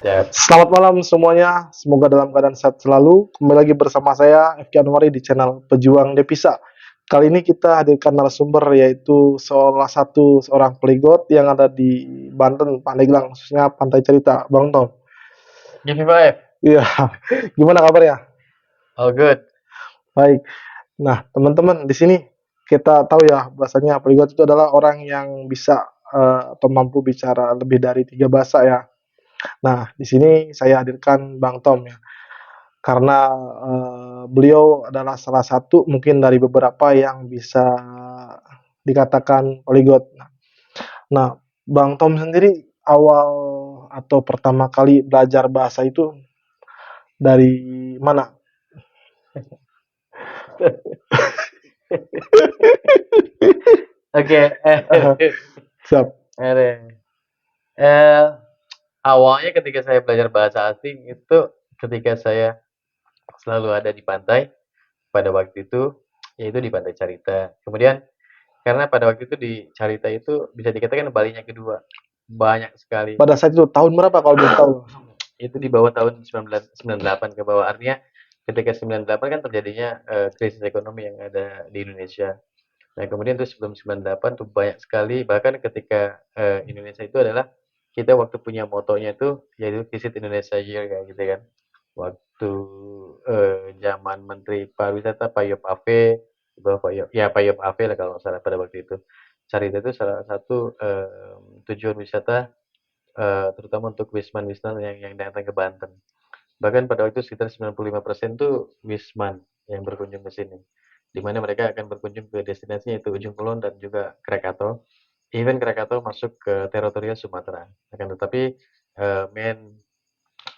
Ya, Selamat malam semuanya, semoga dalam keadaan sehat selalu. Kembali lagi bersama saya, FK Anwari di channel Pejuang Devisa. Kali ini kita hadirkan narasumber yaitu seorang poliglot yang ada di Banten, Pandeglang, khususnya Pantai Cerita, Bang Tom. give me five. Iya, gimana kabarnya? All good. Baik. Nah, teman-teman, di sini kita tahu ya, bahasanya poliglot itu adalah orang yang bisa atau mampu bicara lebih dari 3 bahasa ya. Nah, di sini saya hadirkan Bang Tom ya. Karena beliau adalah salah satu mungkin dari beberapa yang bisa dikatakan poliglot. Nah, Bang Tom sendiri awal atau pertama kali belajar bahasa itu dari mana? Oke, Siap. ada. Eh, Awalnya ketika saya belajar bahasa asing itu ketika saya selalu ada di pantai pada waktu itu, yaitu di Pantai Carita. Kemudian karena pada waktu itu di Carita itu bisa dikatakan Balinya kedua, banyak sekali. Pada saat itu tahun berapa kalau boleh tahu? Itu di bawah tahun 1998 ke bawah. Artinya ketika 98 kan terjadinya krisis ekonomi yang ada di Indonesia. Nah, kemudian tuh sebelum 98 tuh banyak sekali, bahkan ketika Indonesia itu adalah kita waktu punya motonya itu yaitu Visit Indonesia Year kayak gitu kan. Waktu zaman Menteri Pariwisata Pak Yop Ave, di bawah Pak Yop, ya Pak Yop Ave lah kalau nggak salah pada waktu itu. Carita itu salah satu tujuan wisata terutama untuk wisman-wisman yang datang ke Banten. Bahkan pada waktu itu sekitar 95% tuh wisman yang berkunjung ke sini. Di mana mereka akan berkunjung ke destinasinya itu Ujung Kulon dan juga Krakatau. Even Krakatau masuk ke teritorial Sumatera. Akan tetapi main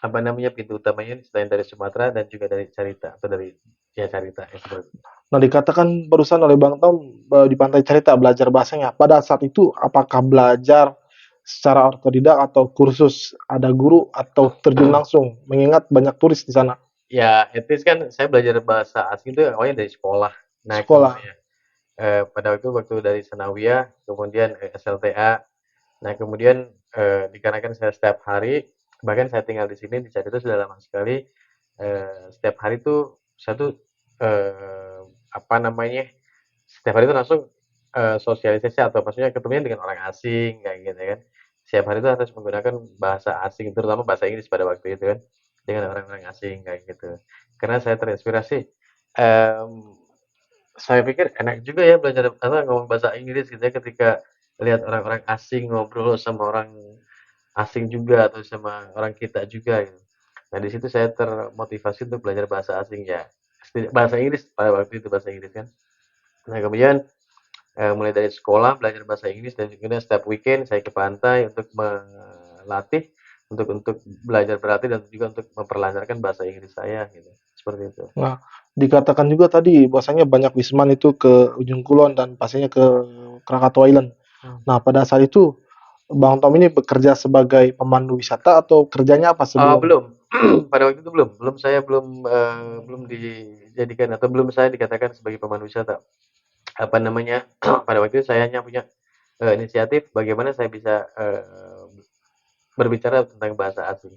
apa namanya pintu utamanya selain dari Sumatera dan juga dari Carita atau dari ya Carita ya seperti itu. Nah, dikatakan barusan oleh Bang Tom di Pantai Cerita belajar bahasanya. Pada saat itu apakah belajar secara otodidak atau kursus ada guru atau terjun langsung mengingat banyak turis di sana? Ya, at least kan saya belajar bahasa asing itu awalnya dari sekolah. Nah, Sekolah. kemudian pada waktu dari Sanawiyah, kemudian SLTA. Nah, kemudian dikarenakan saya setiap hari, bahkan saya tinggal di sini di Cari itu sudah lama sekali. Setiap hari tuh saya tuh apa namanya? Setiap hari itu langsung sosialisasi atau maksudnya ketemunya dengan orang asing kayak gitu kan. Setiap hari itu harus menggunakan bahasa asing, terutama bahasa Inggris pada waktu itu kan, dengan orang-orang asing kayak gitu. Karena saya terinspirasi. em, saya pikir enak juga ya belajar apa ngomong bahasa Inggris gitu ya ketika lihat orang-orang asing ngobrol sama orang asing juga atau sama orang kita juga gitu. Nah, di situ saya termotivasi untuk belajar bahasa asing ya. Bahasa Inggris pada waktu itu bahasa Inggris kan. Nah, kemudian mulai dari sekolah belajar bahasa Inggris dan kemudian setiap weekend saya ke pantai untuk melatih untuk belajar berlatih dan juga untuk memperlancarkan bahasa Inggris saya gitu. Seperti itu. Nah, dikatakan juga tadi bahwasanya banyak wisman itu ke Ujung Kulon dan pastinya ke Krakatau Island. Hmm. Nah, pada saat itu Bang Tom ini bekerja sebagai pemandu wisata atau kerjanya apa sebelum? Belum. Pada waktu itu belum. Belum dijadikan atau belum saya dikatakan sebagai pemandu wisata. Apa namanya? Pada waktu itu saya hanya punya inisiatif bagaimana saya bisa berbicara tentang bahasa asing.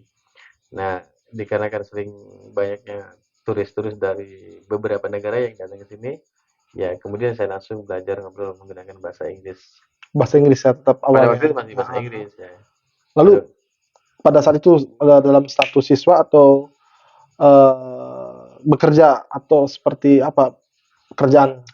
Nah, dikarenakan sering banyaknya turis-turis dari beberapa negara yang datang ke sini, ya kemudian saya langsung belajar ngobrol menggunakan bahasa Inggris. Bahasa Inggris ya tetap Pada awalnya. waktu itu masih bahasa Nah, Inggris ya. lalu Pada pada saat itu dalam status siswa atau bekerja atau seperti apa pekerjaan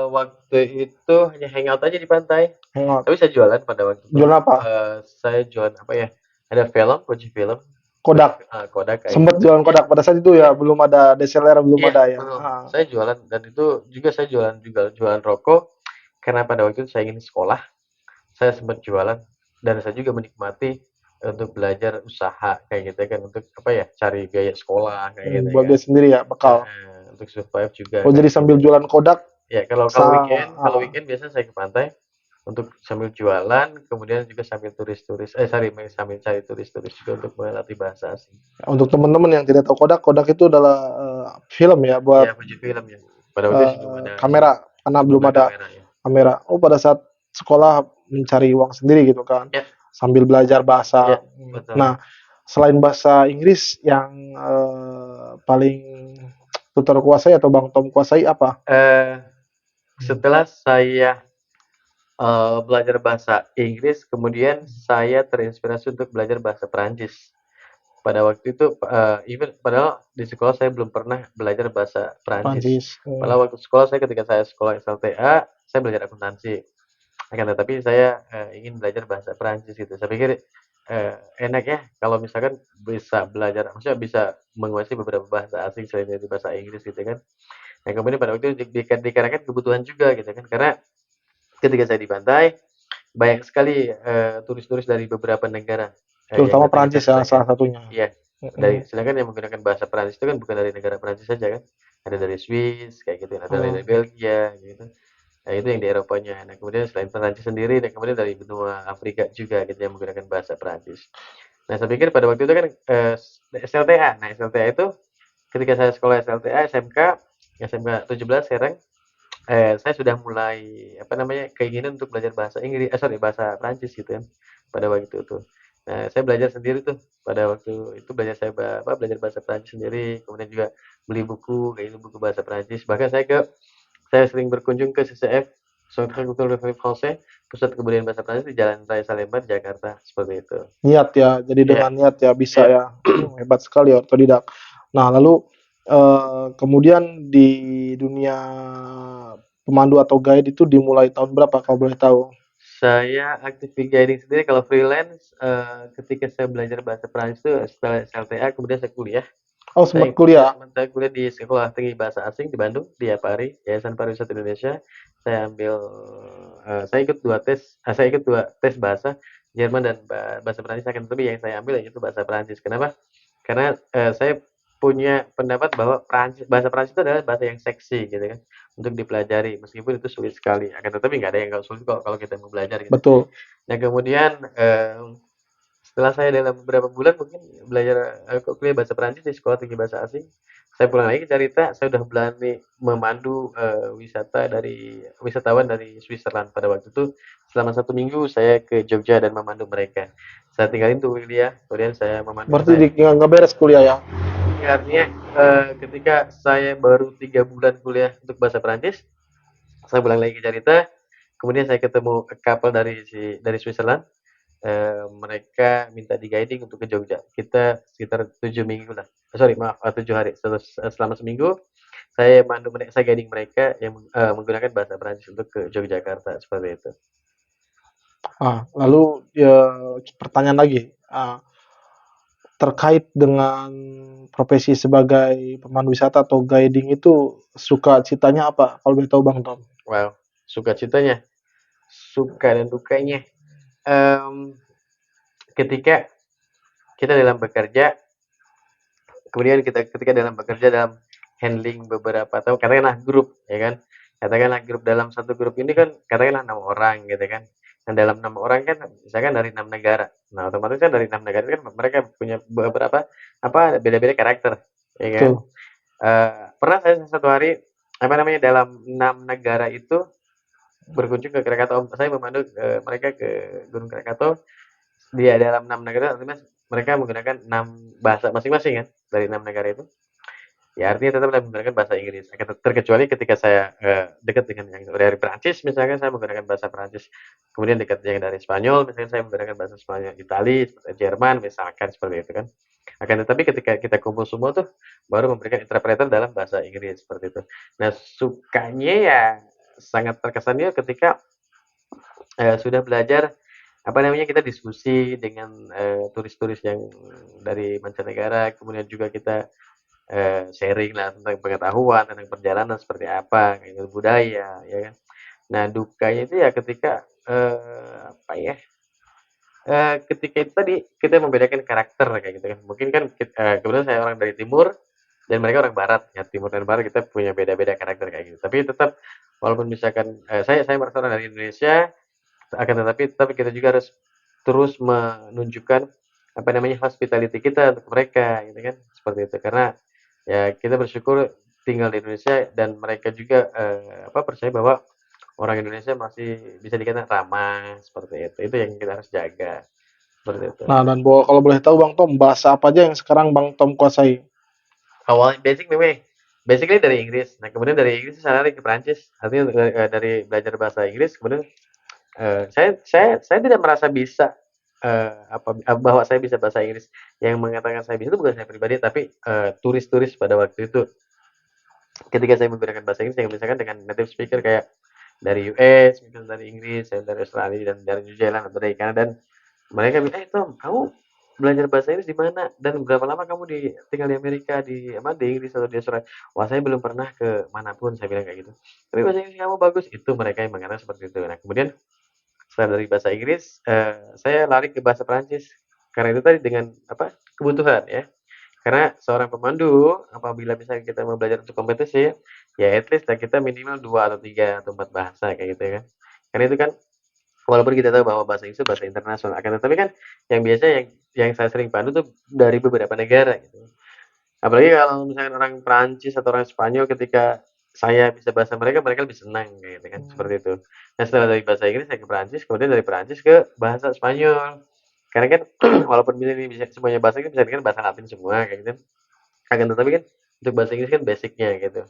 Waktu itu hanya hangout aja di pantai. hangout? Tapi saya jualan pada waktu itu. Jualan apa? Saya jualan apa ya? Ada film, Fuji film, Fuji Kodak. Kodak kayak Sempat gitu. jualan Iya, Kodak pada saat itu iya, ya belum ada DSLR belum iya, ada ya. betul. Ah. Saya jualan dan itu juga saya jualan rokok karena pada waktu itu saya ingin sekolah. Saya sempat jualan dan saya juga menikmati untuk belajar usaha kayak gitu kan untuk apa ya? Cari biaya sekolah kayak gitu Buat kan. dia sendiri ya bekal. Untuk survive juga Oh jadi kayak sambil gitu. jualan Kodak Ya, kalau sa kalau weekend biasanya saya ke pantai untuk sambil jualan, kemudian juga sambil turis-turis, sambil cari turis-turis juga untuk melatih bahasa asing. untuk teman-teman yang tidak tahu Kodak, Kodak itu adalah film ya Ya, buat Fuji film ya. Pada waktu itu belum ada ini, kamera karena belum belum ada ada kamera ya. kamera. Oh pada saat sekolah mencari uang sendiri gitu kan. Ya, sambil belajar Iya, bahasa. betul. Nah, selain bahasa Inggris yang paling tutor kuasai atau Bang Tom kuasai apa? Eh, Setelah saya belajar bahasa Inggris, kemudian saya terinspirasi untuk belajar bahasa Perancis. Pada waktu itu, even padahal di sekolah saya belum pernah belajar bahasa Perancis. Prancis. Padahal waktu sekolah saya ketika saya sekolah SLTA, saya belajar akuntansi. Akan tetapi saya ingin belajar bahasa Perancis gitu. Saya pikir enak ya kalau misalkan bisa belajar, maksudnya bisa menguasai beberapa bahasa asing selain dari bahasa Inggris gitu kan. Nah kemudian pada waktu itu dikarenakan kebutuhan juga gitu kan, karena ketika saya di pantai banyak sekali turis-turis dari beberapa negara yang Terutama datang ke Prancis sana, ya sedangkan salah satunya. iya, sedangkan yang menggunakan bahasa Perancis itu kan bukan dari negara Perancis saja kan, ada dari Swiss kayak gitu, ada dari Oh, Belgia gitu. Nah, itu yang di Eropanya. Nah, kemudian selain Perancis sendiri, dan kemudian dari benua Afrika juga gitu yang menggunakan bahasa Perancis. Nah, saya pikir pada waktu itu kan SLTA. Nah, SLTA itu ketika saya sekolah SLTA, SMK 17 sekarang, saya sudah mulai apa namanya keinginan untuk belajar bahasa Inggris, sorry bahasa Prancis gitu kan pada waktu itu. Nah, saya belajar sendiri tuh pada waktu itu belajar bahasa Prancis sendiri, kemudian juga beli buku kayak itu buku bahasa Prancis. Bahkan saya sering berkunjung ke CCF, Centre Culturel Français, Pusat Kebudayaan Bahasa Prancis di Jalan Raya Salemba, Jakarta, seperti itu. niat ya. Jadi Iya, dengan niat ya bisa iya. ya. Hebat sekali ya otodidak. Nah, lalu kemudian di dunia pemandu atau guide itu dimulai tahun berapa kalau boleh tahu? Saya aktif di guiding sendiri kalau freelance ketika saya belajar bahasa Prancis itu setelah SLTA kemudian saya kuliah. Oh, Saya sempat kuliah. saya kuliah di Sekolah Tinggi Bahasa Asing di Bandung, di APARI, Yayasan Pariwisata Indonesia. Saya ambil saya ikut dua tes bahasa Jerman dan bahasa Prancis, akan tetapi yang saya ambil yaitu bahasa Prancis. Kenapa? Karena saya punya pendapat bahwa bahasa Prancis itu adalah bahasa yang seksi gitu kan untuk dipelajari meskipun itu sulit sekali. Akan tetapi nggak ada yang nggak sulit kok kalau kita mau belajar gitu. Betul. Nah kemudian setelah saya dalam beberapa bulan mungkin belajar kuliah bahasa Perancis di Sekolah Tinggi Bahasa Asing, saya pulang lagi ke cerita, saya udah berani memandu wisatawan dari Switzerland pada waktu itu. Selama 1 minggu saya ke Jogja dan memandu mereka. Saya tinggalin tuh William, kemudian saya memandu Berarti nggak beres kuliah ya? ya, artinya ketika saya baru 3 bulan kuliah untuk bahasa Perancis, saya pulang lagi ke cerita, kemudian saya ketemu couple dari Switzerland. Mereka minta di guiding untuk ke Jogja. Kita sekitar 7 minggu lah. Sorry, maaf, 7 hari. Selama seminggu, saya guiding mereka yang menggunakan bahasa Prancis untuk ke Yogyakarta seperti itu. Lalu ya, pertanyaan lagi, terkait dengan profesi sebagai pemandu wisata atau guiding itu suka citanya apa? Kalau boleh tahu Bang Tom? Wow, sukacitanya, suka dan dukanya. Em, Ketika kita dalam bekerja, kemudian kita ketika dalam bekerja dalam handling beberapa atau katakanlah grup ya kan, katakanlah grup dalam satu grup ini kan katakanlah 6 orang gitu kan, dan dalam 6 orang kan misalkan dari 6 negara, nah otomatis kan dari 6 negara kan mereka punya beberapa apa beda-beda karakter ya kan. Betul. Pernah saya satu hari apa namanya dalam 6 negara itu berkunjung ke Krakatau, saya memandu mereka ke Gunung Krakatau. Dia dalam 6 negara artinya mereka menggunakan 6 bahasa masing-masing kan dari 6 negara itu. Ya artinya tetap menggunakan bahasa Inggris. Terkecuali ketika saya dekat dengan yang dari Prancis, misalkan saya menggunakan bahasa Prancis. Kemudian dekat yang dari Spanyol, misalkan saya menggunakan bahasa Spanyol, Itali, Jerman, misalkan seperti itu kan. Akan tetapi ketika kita kumpul semua tuh baru memberikan interpreter dalam bahasa Inggris seperti itu. Nah sukanya ya sangat terkesannya ketika sudah belajar apa namanya kita diskusi dengan turis-turis yang dari mancanegara, kemudian juga kita sharing lah tentang pengetahuan tentang perjalanan seperti apa, kayak gitu, budaya, ya kan. Nah, dukanya itu ya ketika apa ya? Ketika itu tadi kita membedakan karakter kayak gitu kan. Mungkin kan kebetulan saya orang dari timur dan mereka orang barat. Ya, timur dan barat kita punya beda-beda karakter kayak gitu. Tapi tetap walaupun misalkan saya merasa orang dari Indonesia, akan tetapi kita juga harus terus menunjukkan apa namanya hospitality kita untuk mereka gitu kan seperti itu karena ya kita bersyukur tinggal di Indonesia dan mereka juga percaya bahwa orang Indonesia masih bisa dikatakan ramah seperti itu yang kita harus jaga. seperti itu. Nah, dan kalau boleh tahu Bang Tom, bahasa apa aja yang sekarang Bang Tom kuasai? Awalnya basic memang basically dari Inggris. Nah, kemudian dari Inggris saya lari ke Prancis. Artinya dari belajar bahasa Inggris kemudian saya tidak merasa bisa bahwa saya bisa bahasa Inggris. Yang mengatakan saya bisa itu bukan saya pribadi tapi turis-turis pada waktu itu. Ketika saya menggunakan bahasa Inggris, yang misalkan dengan native speaker kayak dari US, misalnya dari Inggris, dari Australia dan dari New Zealand atau dari Kanada, dan mereka bilang, Tom, kamu belajar bahasa Inggris di mana dan berapa lama kamu tinggal di Amerika, di Inggris atau di Australia? Wah, saya belum pernah ke manapun, saya bilang kayak gitu. Tapi bahasa Inggris kamu bagus, itu mereka yang mengatakan seperti itu. Nah, kemudian setelah dari bahasa Inggris, saya lari ke bahasa Prancis karena itu tadi dengan kebutuhan ya. Karena seorang pemandu apabila misalnya kita mau belajar untuk kompetisi, ya at least kita minimal 2 atau 3 atau 4 bahasa kayak gitu ya kan. Karena itu kan walaupun kita tahu bahwa bahasa Inggris itu bahasa internasional, akan tetapi kan yang biasa yang saya sering pandu tuh dari beberapa negara gitu. Apalagi kalau misalkan orang Prancis atau orang Spanyol ketika saya bisa bahasa mereka, mereka lebih senang kayak gitu kan, seperti itu. Nah, setelah dari bahasa Inggris saya ke Prancis, kemudian dari Prancis ke bahasa Spanyol. Karena kan walaupun ini bisa semuanya bahasa Inggris bisa kan bahasa Latin semua kayak gitu. Akan tetapi kan untuk bahasa Inggris kan basicnya gitu.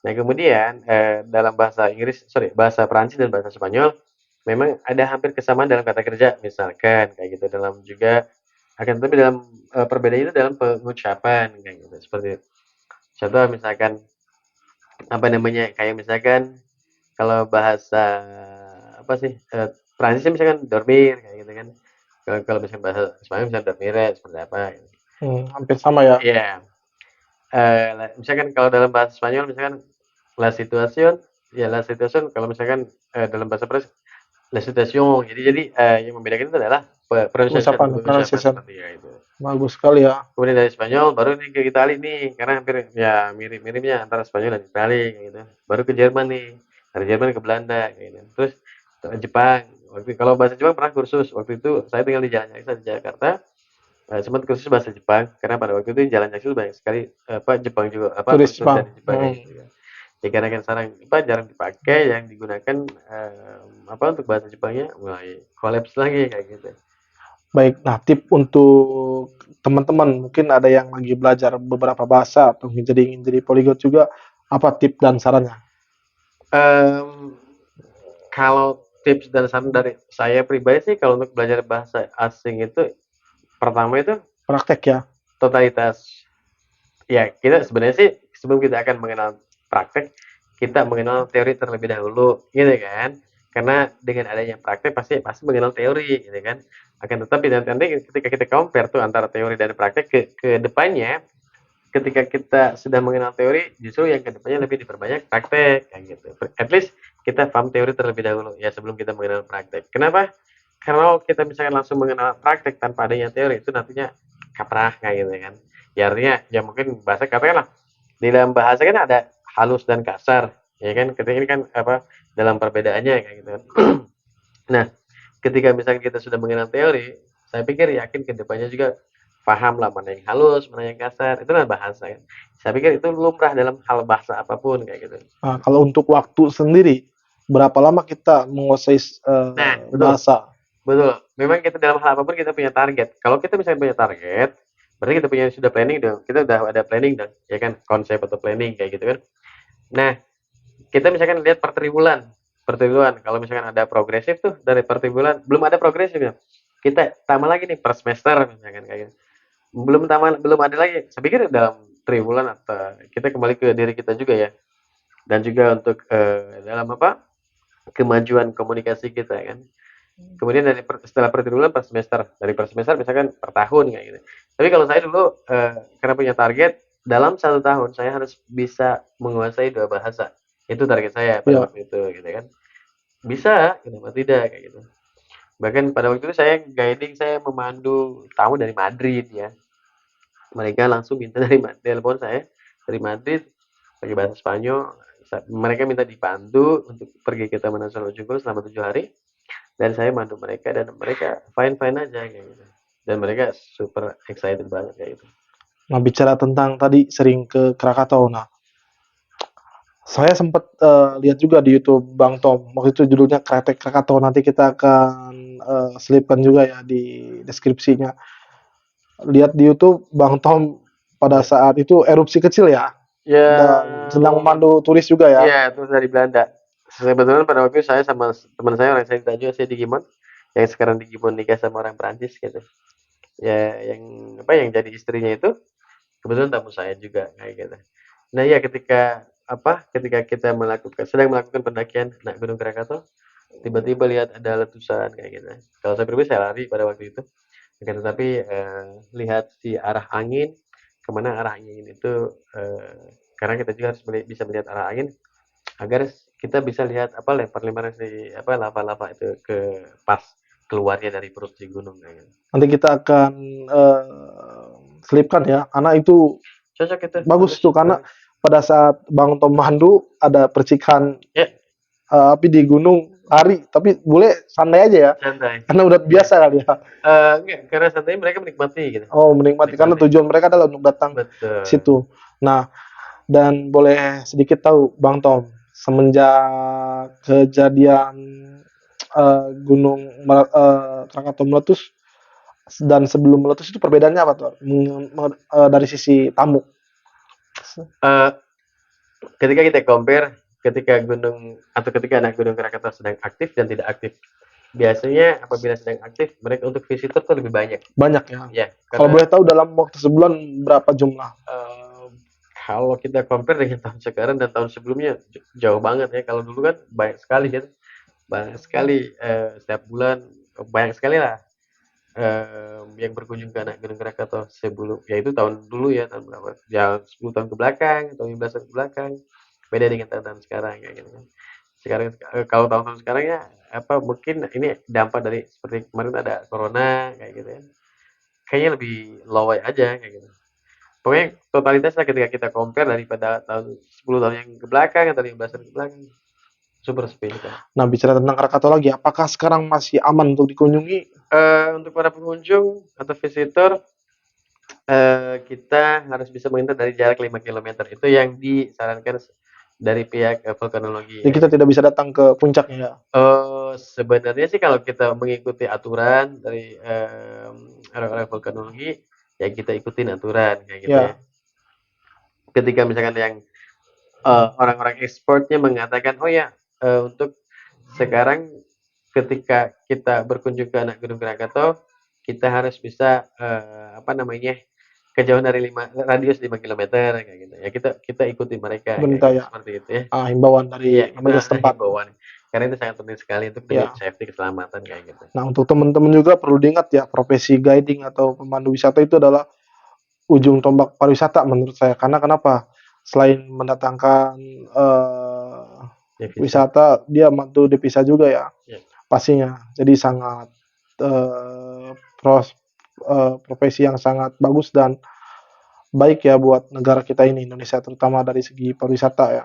Nah, kemudian dalam bahasa Inggris, sorry, bahasa Prancis dan bahasa Spanyol memang ada hampir kesamaan dalam kata kerja, misalkan kayak gitu dalam juga akan tetapi dalam perbedaannya itu dalam pengucapan kayak gitu seperti itu. Contoh misalkan apa namanya kayak misalkan kalau bahasa apa sih Prancis misalkan dormir kayak gitu kan. Kalau misalkan bahasa Spanyol misalkan dormire seperti apa gitu. Hampir sama ya. Iya. Misalkan kalau dalam bahasa Spanyol misalkan la situación, ya la situación kalau misalkan dalam bahasa Prancis la situation. Jadi yang membedakan itu adalah Pengucapan, pengucapan pronunciation. seperti ya itu. Bagus sekali ya. Kemudian dari Spanyol baru nih ke Itali nih karena hampir ya mirip-miripnya antara Spanyol dan Itali kayak gitu. Baru ke Jerman nih. Dari Jerman ke Belanda kayak gitu. Terus ke Jepang. Kalau bahasa Jepang pernah kursus. Waktu itu saya tinggal di Jalan Jaksa di Jakarta. Sempat kursus bahasa Jepang karena pada waktu itu di Jalan Jaksa banyak sekali Jepang juga Turis kursus Jepang. dari Jepang kayak gitu ya. Ya karena kan sekarang jarang dipakai, yang digunakan untuk bahasa Jepangnya mulai kolaps lagi kayak gitu. Baik, nah tip untuk teman-teman mungkin ada yang lagi belajar beberapa bahasa atau ingin jadi polyglot juga, apa tip dan sarannya? Um, Kalau tips dan saran dari saya pribadi sih kalau untuk belajar bahasa asing itu pertama itu Praktek ya. totalitas. Ya, kita sebenarnya sih sebelum kita akan mengenal praktek, kita mengenal teori terlebih dahulu, gitu kan? Karena dengan adanya praktek pasti pasti mengenal teori, gitu kan? Akan tetapi nanti ketika kita compare tuh antara teori dan praktek ke depannya, ketika kita sudah mengenal teori, justru yang kedepannya lebih diperbanyak praktek, kayak gitu. At least kita paham teori terlebih dahulu ya sebelum kita mengenal praktek. Kenapa? Kalau kita misalkan langsung mengenal praktek tanpa adanya teori itu nantinya kaprah kayak gitu kan. Ya artinya ya mungkin bahasa katakanlah di dalam bahasa kan ada halus dan kasar, ya kan? Ketika ini kan dalam perbedaannya kayak gitu kan. Nah, ketika misalkan kita sudah mengenal teori, saya pikir yakin kedepannya juga paham lah mana yang halus, mana yang kasar. Itu kan bahasa kan. Saya pikir itu lumrah dalam hal bahasa apapun kayak gitu. Nah, kalau untuk waktu sendiri, berapa lama kita menguasai Nah, betul. bahasa? Betul. Memang kita dalam hal apapun kita punya target. Kalau kita misalnya punya target, berarti kita punya sudah planning dong. Kita udah ada planning dong, ya kan? Konsep atau planning kayak gitu kan. Nah, kita misalkan lihat per triwulan. Per triwulan. Kalau misalkan ada progresif tuh dari per triwulan, belum ada progresif ya. Kita tambah lagi nih per semester misalkan kayak gitu. Belum ada lagi. Saya pikir dalam triwulan atau kita kembali ke diri kita juga ya. Dan juga untuk dalam kemajuan komunikasi kita kan. Kemudian setelah per triwulan per semester, dari per semester misalkan per tahun kayak gitu. Tapi kalau saya dulu karena punya target dalam 1 tahun saya harus bisa menguasai 2 bahasa. Itu target saya pada Ya, waktu itu gitu kan. Bisa, kenapa tidak kayak gitu. Bahkan pada waktu itu saya guiding, saya memandu tamu dari Madrid ya. Mereka langsung minta dari telepon saya dari Madrid pakai bahasa Spanyol. Mereka minta dipandu untuk pergi ke Taman Nasional Ujung selama 7 hari. Dan saya mandu mereka dan mereka fine-fine aja kayak gitu. Dan mereka super excited banget kayak gitu. nah bicara tentang tadi sering ke Krakatau. Nah, saya sempat lihat juga di YouTube Bang Tom. Waktu itu judulnya Kretek Krakatau. Nanti kita akan selipkan juga ya di deskripsinya. Lihat di YouTube Bang Tom pada Ya, saat itu erupsi kecil ya, dan sedang yang memandu turis juga ya. iya itu dari Belanda. Sebetulnya pada waktu itu saya sama teman saya orang saya juga saya di Gimon, yang sekarang di Gimon nikah sama orang Perancis gitu. Ya yang apa yang jadi istrinya itu kebetulan tamu saya juga kayak gitu. Nah iya ketika kita sedang melakukan pendakian naik Gunung Krakatau, tiba-tiba lihat ada letusan kayak gitu. Kalau saya pribadi saya lari pada waktu itu. Akan tetapi lihat si arah angin, kemana arah angin itu, karena kita juga harus bisa melihat arah angin agar kita bisa lihat lempar-lemparan si lava-lava itu ke pas keluarnya dari perut si gunung kayak gitu. Nanti kita akan selipkan ya, karena itu Cocok itu, bagus bagus, tuh, karena bagus. pada saat Bang Tom mandu ada percikan Ya, api di gunung, lari, tapi boleh santai aja ya, santai. karena udah Ya. biasa kali ya. Enggak, karena santai mereka menikmati gitu. Oh, menikmati karena Menikmati. tujuan mereka adalah untuk datang ke Betul. situ. Nah, dan boleh sedikit tahu Bang Tom, semenjak kejadian Gunung Krakatau meletus dan sebelum meletus itu perbedaannya apa tuh? Dari sisi tamu. Eh, ketika kita compare ketika ketika anak gunung Krakatau sedang aktif dan tidak aktif. Biasanya apabila sedang aktif, mereka untuk visitor tuh lebih banyak. Banyak ya. Ya, Kalau karena boleh tahu dalam waktu sebulan berapa jumlah? eh, kalau kita compare dengan tahun sekarang dan tahun sebelumnya jauh banget ya. Kalau dulu kan banyak sekali kan, banyak sekali setiap bulan banyak sekali lah yang berkunjung ke anak Gunung Krakatau sebelum ya itu tahun dulu ya tahun berapa? Ya 10 tahun ke belakang atau 15 tahun ke belakang. Beda dengan tahun-tahun sekarang kayak gitu kan. Sekarang kalau tahun-tahun sekarang ya mungkin ini dampak dari seperti kemarin ada corona kayak gitu ya. Kayaknya lebih low aja kayak gitu. Pokoknya totalitasnya ketika kita compare daripada tahun 10 tahun yang ke belakang atau 15 tahun ke belakang super sepi sekali. Nah, bicara tentang Krakatau lagi, apakah sekarang masih aman untuk dikunjungi? Untuk para pengunjung atau visitor kita harus bisa mengintai dari jarak 5 kilometer. Itu yang disarankan dari pihak vulkanologi Jadi ya. kita tidak bisa datang ke puncaknya ya. Sebenarnya sih kalau kita mengikuti aturan dari orang-orang vulkanologi, ya kita ikutin aturan kayak gitu ya. Ya, Ketika misalkan yang orang-orang ekspornya mengatakan, oh ya untuk sekarang ketika kita berkunjung ke anak Gunung Krakatau, kita harus bisa kejauhan dari radius 5 kilometer kayak gitu. Ya kita ikuti mereka kayak pemerintah gitu ya. seperti itu ya. Himbauan Iya, dari itu pemerintah adalah setempat. himbauan. Karena itu sangat penting sekali untuk demi Ya. safety keselamatan kayak gitu. Nah, untuk teman-teman juga perlu diingat ya, profesi guiding atau pemandu wisata itu adalah ujung tombak pariwisata menurut saya. Karena kenapa? Selain mendatangkan Devisa. wisata, dia mantu devisa juga ya, Ya. pastinya. Jadi sangat profesi yang sangat bagus dan baik ya buat negara kita ini, Indonesia, terutama dari segi pariwisata ya.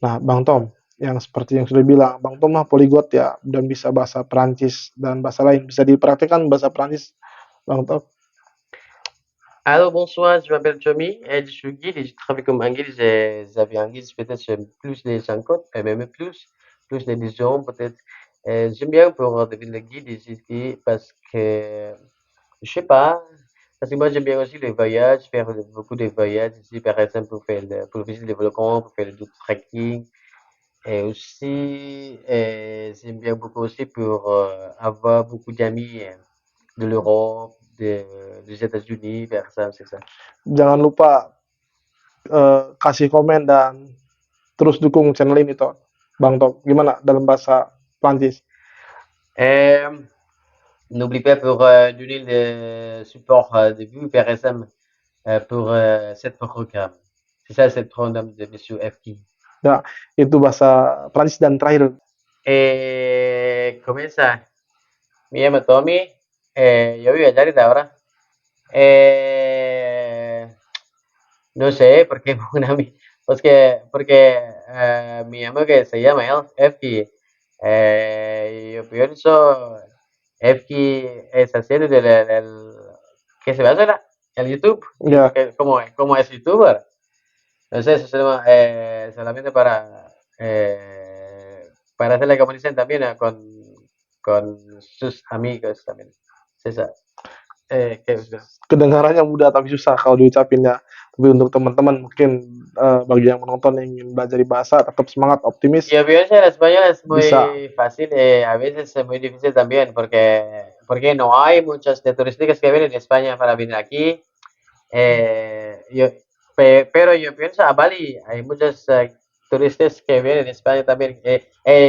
Nah, Bang Tom, yang seperti yang sudah bilang, Bang Tom mah poliglot ya, dan bisa bahasa Perancis dan bahasa lain. Bisa dipraktikkan bahasa Perancis, Bang Tom? Alors bonsoir, je m'appelle Tommy et je suis guide et je travaille comme un guide. J'avais un guide peut-être plus les 50, et même plus les 10 ans peut-être. J'aime bien pour devenir le guide ici parce que, je sais pas, parce que moi j'aime bien aussi les voyages, faire beaucoup de voyages ici par exemple pour visiter les volcans, pour faire du trekking. Et aussi, j'aime bien beaucoup aussi pour avoir beaucoup d'amis de l'Europe, des États-Unis, vers ça, c'est ça. Jangan lupa kasih komen dan terus dukung channel ini, Tom. Bang Tom, gimana dalam bahasa Perancis? Et n'oublie pas pour donner le support de vous, par exemple, pour cette programme. C'est ça, cette programme de Monsieur FK. Ya, itu bahasa Perancis dan terakhir. Comienza. Me llamo Tommy. Yo vivo allá ahora. Eh, no sé, porque porque mi amigo que se llama Efki, yo pienso Efki es haciendo ¿qué se va a hacer? El YouTube, Ya, como es youtuber. Entonces, eso solamente para hacer la comunicación también con sus amigos también. César. ¿Qué udah? Kedengarannya mudah tapi susah kalau diucapin ya. Tapi untuk teman-teman mungkin bagi yang menonton yang ingin belajar bahasa tetap semangat, optimis, Yo pienso en español es bisa. muy fácil, a veces es muy difícil también, porque no hay muchos de turísticos que vienen de España para venir aquí. Yo, pero yo pienso a Bali, hay muchos turistas que vienen de España también.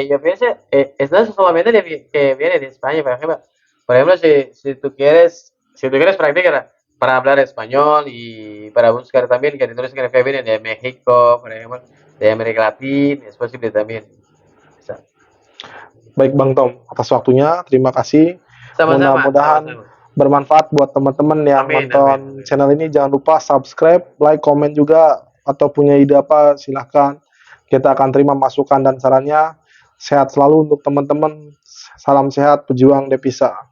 Yo pienso, es no solamente que vienen de España, por ejemplo, si tú quieres practicar para hablar español y para buscar también que turistas que vienen de México, por ejemplo, de América Latina, es posible también. Baik Bang Tom, atas waktunya, terima kasih. Sama-sama, Mudah-mudahan sama-sama. bermanfaat buat teman-teman yang Amin, nonton amin, amin. channel ini. Jangan lupa subscribe, like, komen juga, atau punya ide apa silahkan. Kita akan terima masukan dan sarannya. Sehat selalu untuk teman-teman. Salam sehat, pejuang Devisa.